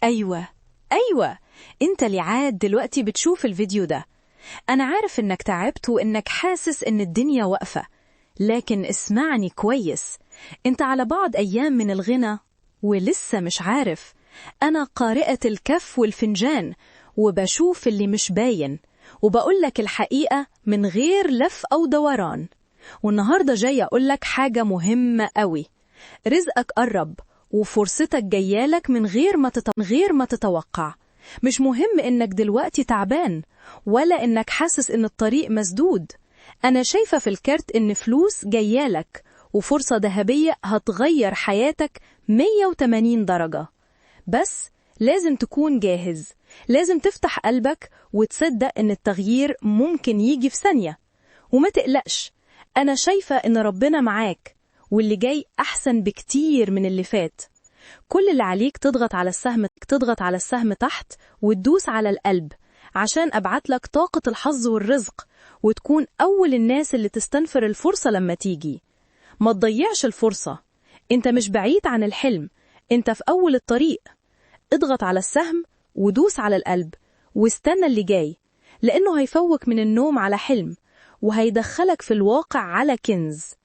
أيوة، أيوة، أنت اللي عاد دلوقتي بتشوف الفيديو ده. أنا عارف إنك تعبت وإنك حاسس إن الدنيا واقفة، لكن اسمعني كويس. أنت على بعض أيام من الغنى ولسه مش عارف. أنا قارئة الكف والفنجان، وبشوف اللي مش باين، وبقولك الحقيقة من غير لف أو دوران. والنهاردة جاي أقولك حاجة مهمة قوي. رزقك قرب، وفرصتك جايالك من غير ما تتوقع. مش مهم إنك دلوقتي تعبان، ولا إنك حاسس إن الطريق مسدود. أنا شايفة في الكارت إن فلوس جايالك، وفرصة ذهبية هتغير حياتك 180 درجة. بس لازم تكون جاهز، لازم تفتح قلبك وتصدق إن التغيير ممكن يجي في ثانية. وما تقلقش، أنا شايفة إن ربنا معاك، واللي جاي أحسن بكتير من اللي فات. كل اللي عليك تضغط على السهم تحت وتدوس على القلب، عشان أبعت لك طاقة الحظ والرزق، وتكون أول الناس اللي تستنفر الفرصة لما تيجي. ما تضيعش الفرصة، انت مش بعيد عن الحلم، انت في أول الطريق. اضغط على السهم ودوس على القلب، واستنى اللي جاي، لأنه هيفوق من النوم على حلم، وهيدخلك في الواقع على كنز.